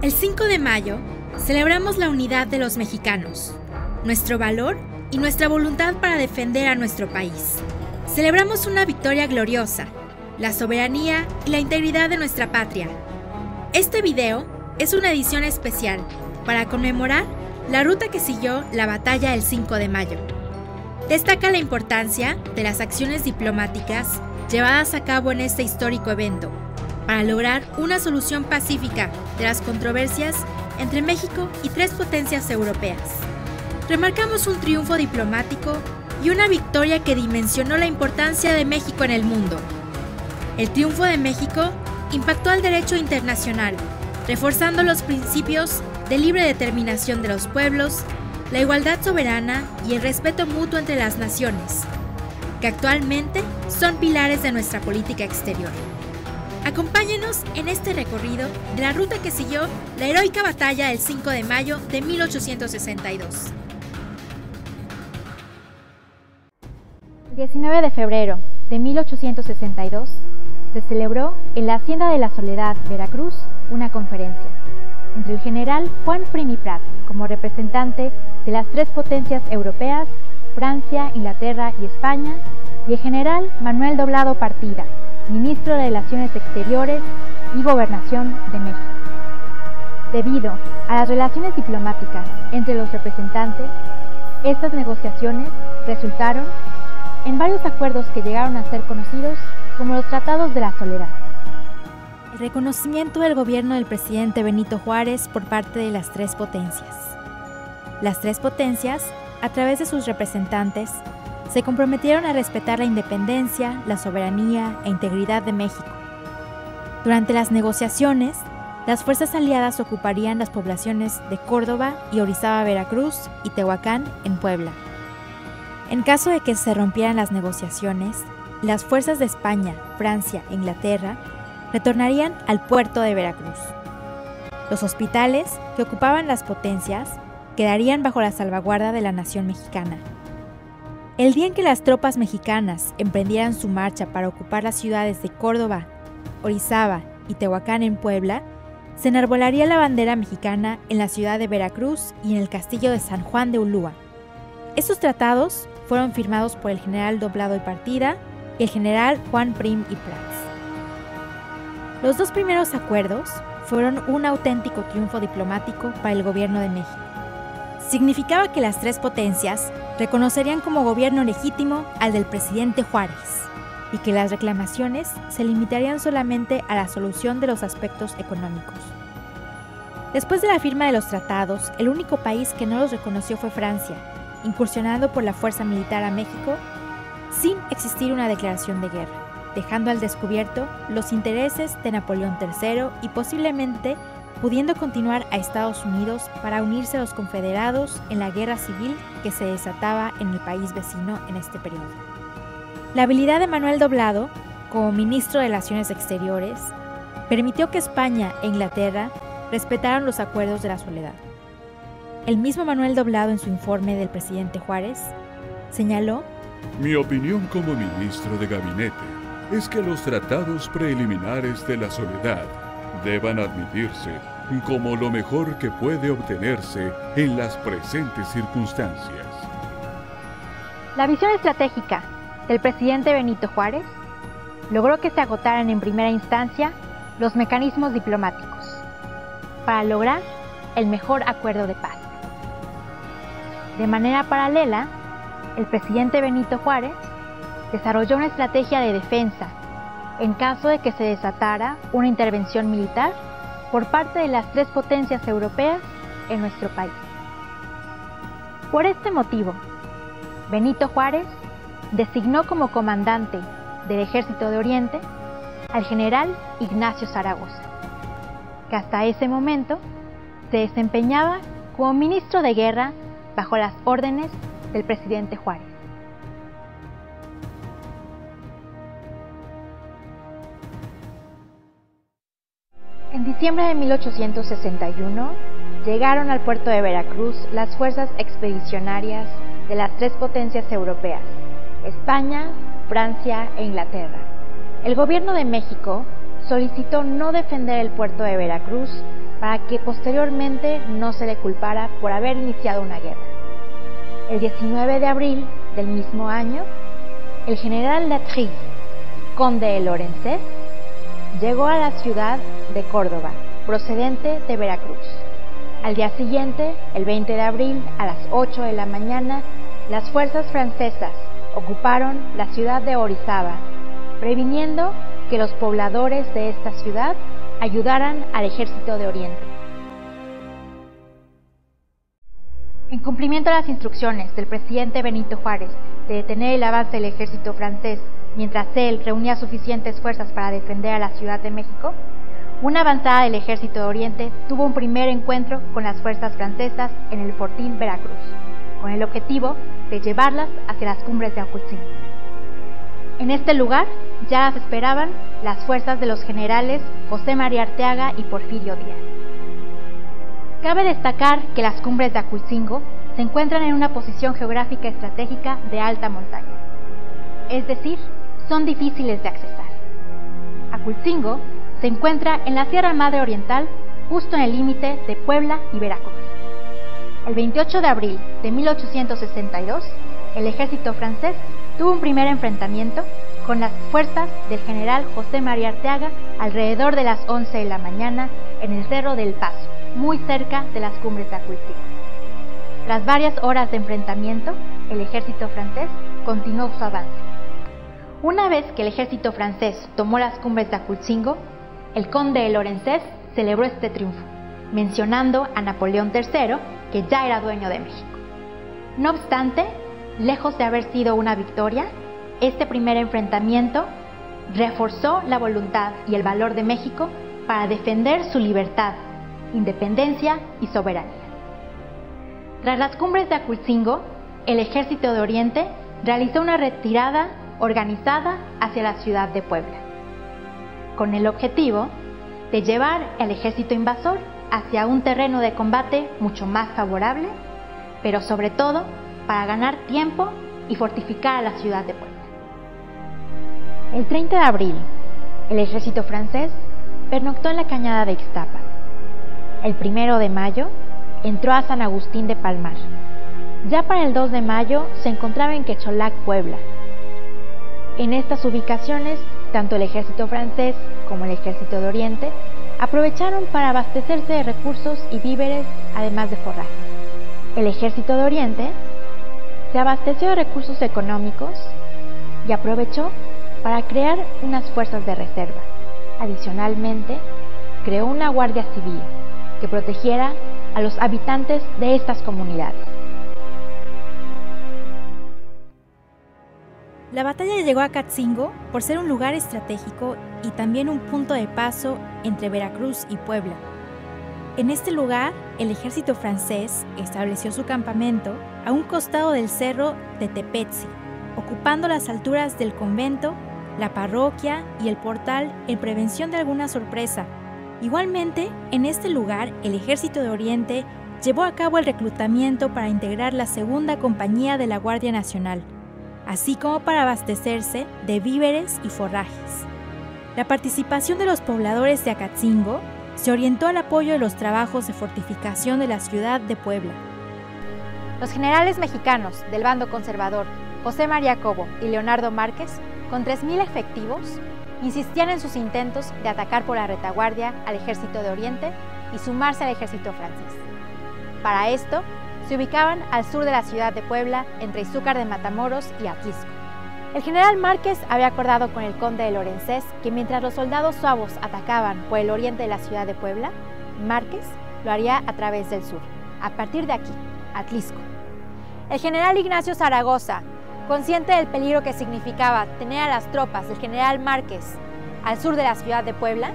El 5 de mayo celebramos la unidad de los mexicanos, nuestro valor y nuestra voluntad para defender a nuestro país. Celebramos una victoria gloriosa, la soberanía y la integridad de nuestra patria. Este video es una edición especial para conmemorar la ruta que siguió la batalla del 5 de mayo. Destaca la importancia de las acciones diplomáticas llevadas a cabo en este histórico evento para lograr una solución pacífica de las controversias entre México y 3 potencias europeas. Remarcamos un triunfo diplomático y una victoria que dimensionó la importancia de México en el mundo. El triunfo de México impactó al derecho internacional, reforzando los principios de libre determinación de los pueblos, la igualdad soberana y el respeto mutuo entre las naciones, que actualmente son pilares de nuestra política exterior. Acompáñenos en este recorrido de la ruta que siguió la heroica batalla del 5 de mayo de 1862. El 19 de febrero de 1862 se celebró en la Hacienda de la Soledad, Veracruz, una conferencia entre el general Juan Prim y Prat como representante de las 3 potencias europeas, Francia, Inglaterra y España, y el general Manuel Doblado Partida, ministro de Relaciones Exteriores y Gobernación de México. Debido a las relaciones diplomáticas entre los representantes, estas negociaciones resultaron en varios acuerdos que llegaron a ser conocidos como los Tratados de la Soledad. El reconocimiento del gobierno del presidente Benito Juárez por parte de las 3 potencias. Las 3 potencias, a través de sus representantes, se comprometieron a respetar la independencia, la soberanía e integridad de México. Durante las negociaciones, las fuerzas aliadas ocuparían las poblaciones de Córdoba y Orizaba, Veracruz, y Tehuacán, en Puebla. En caso de que se rompieran las negociaciones, las fuerzas de España, Francia e Inglaterra retornarían al puerto de Veracruz. Los hospitales que ocupaban las potencias quedarían bajo la salvaguarda de la nación mexicana. El día en que las tropas mexicanas emprendieran su marcha para ocupar las ciudades de Córdoba, Orizaba y Tehuacán en Puebla, se enarbolaría la bandera mexicana en la ciudad de Veracruz y en el castillo de San Juan de Ulúa. Estos tratados fueron firmados por el general Doblado y Partida y el general Juan Prim y Prats. Los 2 primeros acuerdos fueron un auténtico triunfo diplomático para el gobierno de México. Significaba que las 3 potencias reconocerían como gobierno legítimo al del presidente Juárez y que las reclamaciones se limitarían solamente a la solución de los aspectos económicos. Después de la firma de los tratados, el único país que no los reconoció fue Francia, incursionando por la fuerza militar a México sin existir una declaración de guerra, dejando al descubierto los intereses de Napoleón III y posiblemente pudiendo continuar a Estados Unidos para unirse a los confederados en la guerra civil que se desataba en el país vecino en este periodo. La habilidad de Manuel Doblado, como ministro de Relaciones Exteriores, permitió que España e Inglaterra respetaran los acuerdos de la Soledad. El mismo Manuel Doblado, en su informe del presidente Juárez, señaló: Mi opinión como ministro de gabinete es que los tratados preliminares de la Soledad deban admitirse como lo mejor que puede obtenerse en las presentes circunstancias. La visión estratégica del presidente Benito Juárez logró que se agotaran en primera instancia los mecanismos diplomáticos para lograr el mejor acuerdo de paz. De manera paralela, el presidente Benito Juárez desarrolló una estrategia de defensa en caso de que se desatara una intervención militar por parte de las 3 potencias europeas en nuestro país. Por este motivo, Benito Juárez designó como comandante del Ejército de Oriente al general Ignacio Zaragoza, que hasta ese momento se desempeñaba como ministro de guerra bajo las órdenes del presidente Juárez. En diciembre de 1861 llegaron al puerto de Veracruz las fuerzas expedicionarias de las 3 potencias europeas, España, Francia e Inglaterra. El gobierno de México solicitó no defender el puerto de Veracruz para que posteriormente no se le culpara por haber iniciado una guerra. El 19 de abril del mismo año, el general Latry, conde de Lorenzés, llegó a la ciudad de Córdoba, procedente de Veracruz. Al día siguiente, el 20 de abril, a las 8 de la mañana, las fuerzas francesas ocuparon la ciudad de Orizaba, previniendo que los pobladores de esta ciudad ayudaran al ejército de Oriente. En cumplimiento a las instrucciones del presidente Benito Juárez de detener el avance del ejército francés mientras él reunía suficientes fuerzas para defender a la Ciudad de México, una avanzada del ejército de Oriente tuvo un primer encuentro con las fuerzas francesas en el Fortín Veracruz, con el objetivo de llevarlas hacia las cumbres de Acultzingo. En este lugar ya las esperaban las fuerzas de los generales José María Arteaga y Porfirio Díaz. Cabe destacar que las cumbres de Acultzingo se encuentran en una posición geográfica estratégica de alta montaña, es decir, son difíciles de accesar. Acultzingo se encuentra en la Sierra Madre Oriental, justo en el límite de Puebla y Veracruz. El 28 de abril de 1862, el ejército francés tuvo un primer enfrentamiento con las fuerzas del general José María Arteaga alrededor de las 11 de la mañana en el Cerro del Paso, muy cerca de las cumbres de Acultzingo. Tras varias horas de enfrentamiento, el ejército francés continuó su avance. Una vez que el ejército francés tomó las cumbres de Acultzingo, el conde de Lorenzés celebró este triunfo, mencionando a Napoleón III, que ya era dueño de México. No obstante, lejos de haber sido una victoria, este primer enfrentamiento reforzó la voluntad y el valor de México para defender su libertad, independencia y soberanía. Tras las cumbres de Acultzingo, el ejército de Oriente realizó una retirada organizada hacia la ciudad de Puebla, con el objetivo de llevar al ejército invasor hacia un terreno de combate mucho más favorable, pero sobre todo para ganar tiempo y fortificar a la ciudad de Puebla. El 30 de abril, el ejército francés pernoctó en la cañada de Ixtapa. El 1 de mayo entró a San Agustín de Palmar. Ya para el 2 de mayo se encontraba en Quecholac, Puebla. En estas ubicaciones, tanto el ejército francés como el ejército de Oriente aprovecharon para abastecerse de recursos y víveres, además de forraje. El ejército de Oriente se abasteció de recursos económicos y aprovechó para crear unas fuerzas de reserva. Adicionalmente, creó una guardia civil que protegiera a los habitantes de estas comunidades. La batalla llegó a Acultzingo por ser un lugar estratégico y también un punto de paso entre Veracruz y Puebla. En este lugar, el ejército francés estableció su campamento a un costado del cerro de Tepetzi, ocupando las alturas del convento, la parroquia y el portal en prevención de alguna sorpresa. Igualmente, en este lugar, el ejército de Oriente llevó a cabo el reclutamiento para integrar la segunda compañía de la Guardia Nacional, así como para abastecerse de víveres y forrajes. La participación de los pobladores de Acultzingo se orientó al apoyo de los trabajos de fortificación de la ciudad de Puebla. Los generales mexicanos del bando conservador, José María Cobo y Leonardo Márquez, con 3,000 efectivos, insistían en sus intentos de atacar por la retaguardia al ejército de Oriente y sumarse al ejército francés. Para esto, se ubicaban al sur de la ciudad de Puebla, entre Izúcar de Matamoros y Atlisco. El general Márquez había acordado con el conde de Lorenzés que mientras los soldados suavos atacaban por el oriente de la ciudad de Puebla, Márquez lo haría a través del sur, a partir de aquí, Atlisco. El general Ignacio Zaragoza, consciente del peligro que significaba tener a las tropas del general Márquez al sur de la ciudad de Puebla,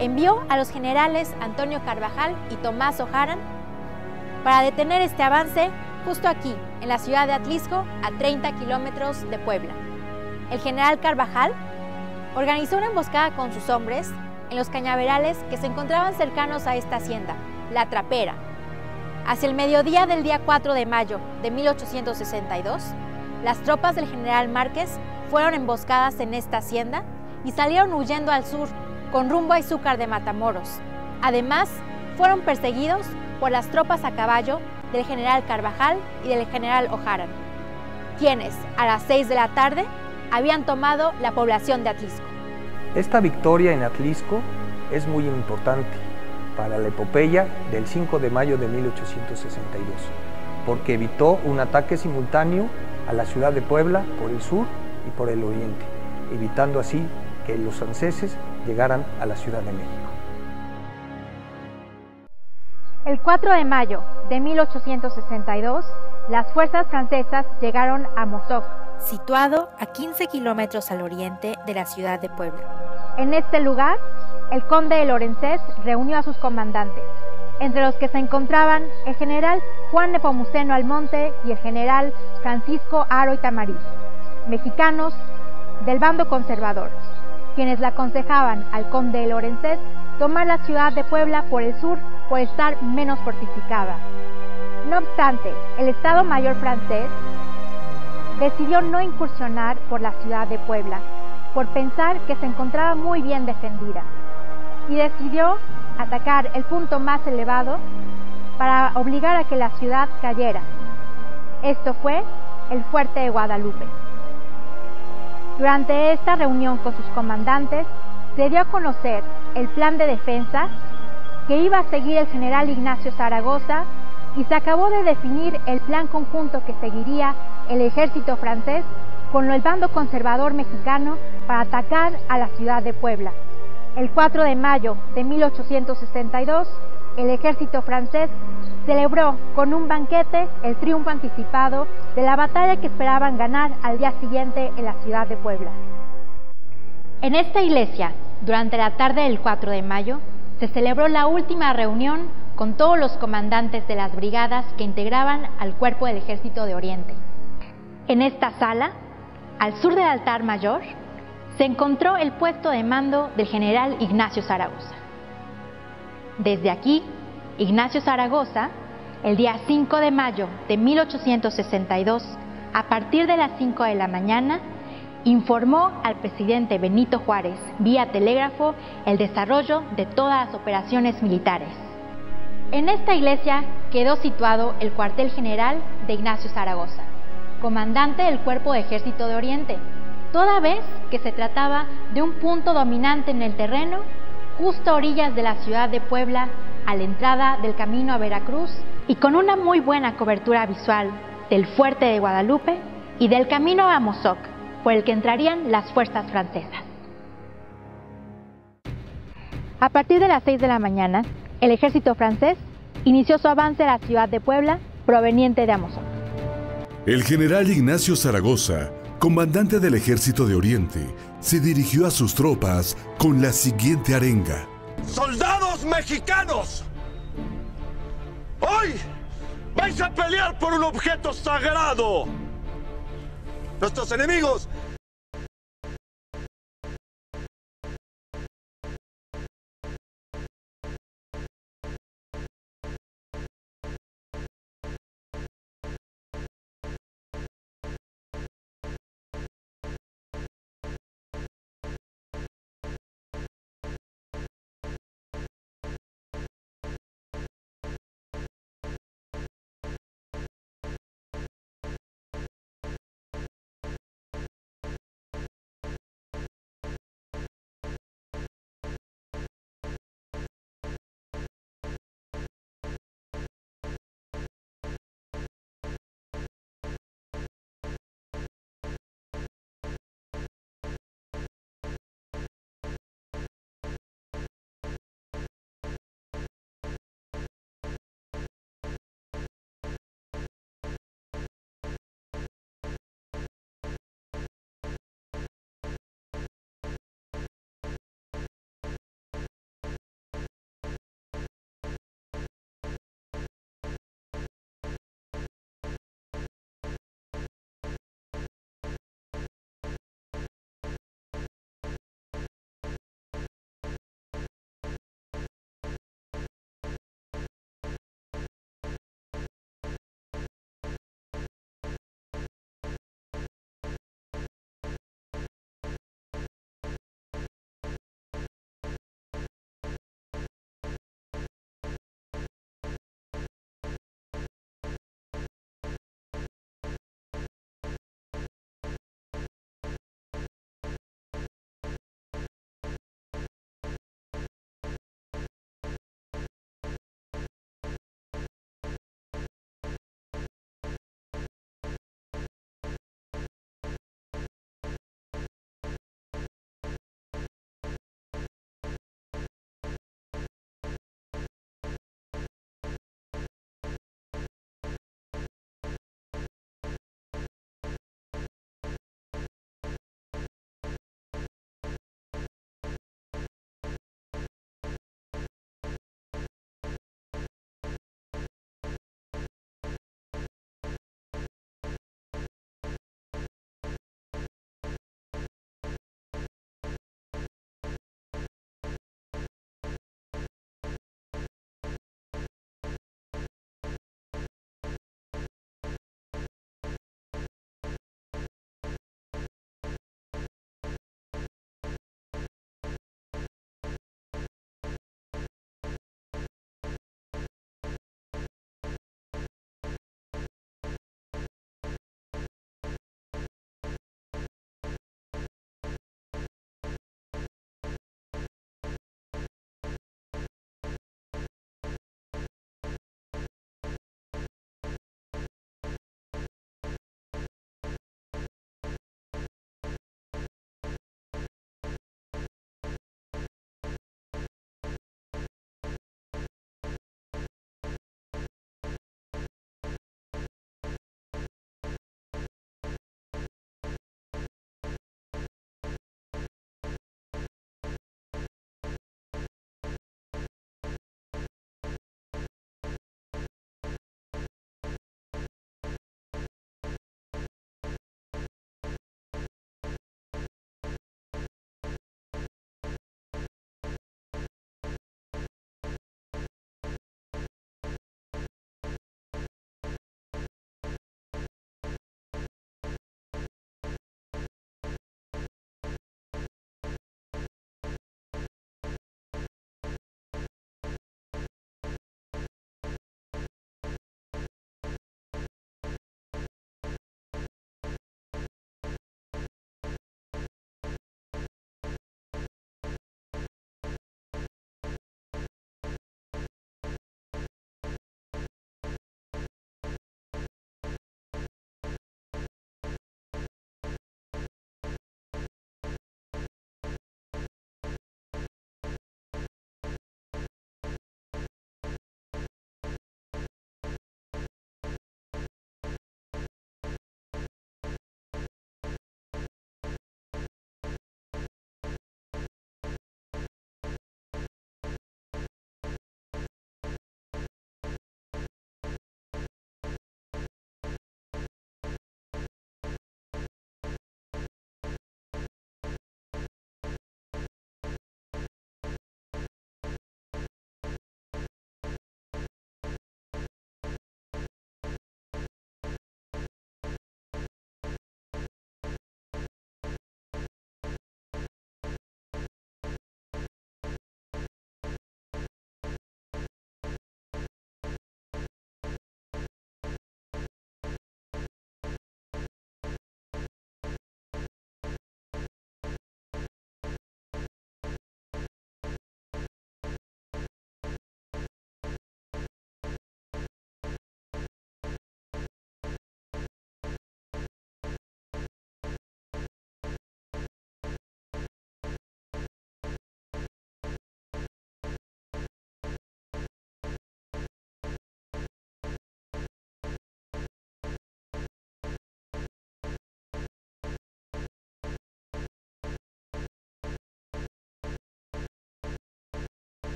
envió a los generales Antonio Carvajal y Tomás Ojaran para detener este avance justo aquí, en la ciudad de Atlisco, a 30 kilómetros de Puebla. El general Carvajal organizó una emboscada con sus hombres en los cañaverales que se encontraban cercanos a esta hacienda, La Trapera. Hacia el mediodía del día 4 de mayo de 1862, las tropas del general Márquez fueron emboscadas en esta hacienda y salieron huyendo al sur, con rumbo a Izúcar de Matamoros. Además, fueron perseguidos por las tropas a caballo del general Carvajal y del general O'Hara, quienes a las 6 de la tarde habían tomado la población de Atlisco. Esta victoria en Atlisco es muy importante para la epopeya del 5 de mayo de 1862, porque evitó un ataque simultáneo a la ciudad de Puebla por el sur y por el oriente, evitando así que los franceses llegaran a la Ciudad de México. El 4 de mayo de 1862, las fuerzas francesas llegaron a Mozoc, situado a 15 kilómetros al oriente de la ciudad de Puebla. En este lugar, el conde de Lorenzés reunió a sus comandantes, entre los que se encontraban el general Juan Nepomuceno Almonte y el general Francisco Haro y Tamariz, mexicanos del bando conservador, quienes le aconsejaban al conde de Lorenzés tomar la ciudad de Puebla por el sur por estar menos fortificada. No obstante, el Estado Mayor francés decidió no incursionar por la ciudad de Puebla, por pensar que se encontraba muy bien defendida, y decidió atacar el punto más elevado para obligar a que la ciudad cayera. Esto fue el fuerte de Guadalupe. Durante esta reunión con sus comandantes, se dio a conocer el plan de defensa que iba a seguir el general Ignacio Zaragoza, y se acabó de definir el plan conjunto que seguiría el ejército francés con el bando conservador mexicano para atacar a la ciudad de Puebla. El 4 de mayo de 1862, el ejército francés celebró con un banquete el triunfo anticipado de la batalla que esperaban ganar al día siguiente en la ciudad de Puebla. En esta iglesia, durante la tarde del 4 de mayo, se celebró la última reunión con todos los comandantes de las brigadas que integraban al Cuerpo del Ejército de Oriente. En esta sala, al sur del altar mayor, se encontró el puesto de mando del general Ignacio Zaragoza. Desde aquí, Ignacio Zaragoza, el día 5 de mayo de 1862, a partir de las 5 de la mañana, informó al presidente Benito Juárez, vía telégrafo, el desarrollo de todas las operaciones militares. En esta iglesia quedó situado el cuartel general de Ignacio Zaragoza, comandante del Cuerpo de Ejército de Oriente, toda vez que se trataba de un punto dominante en el terreno, justo a orillas de la ciudad de Puebla, a la entrada del camino a Veracruz, y con una muy buena cobertura visual del fuerte de Guadalupe y del camino a Mozoc, por el que entrarían las fuerzas francesas. A partir de las 6 de la mañana, el ejército francés inició su avance a la ciudad de Puebla, proveniente de Amozoc. El general Ignacio Zaragoza, comandante del Ejército de Oriente, se dirigió a sus tropas con la siguiente arenga. ¡Soldados mexicanos! ¡Hoy vais a pelear por un objeto sagrado! Nuestros enemigos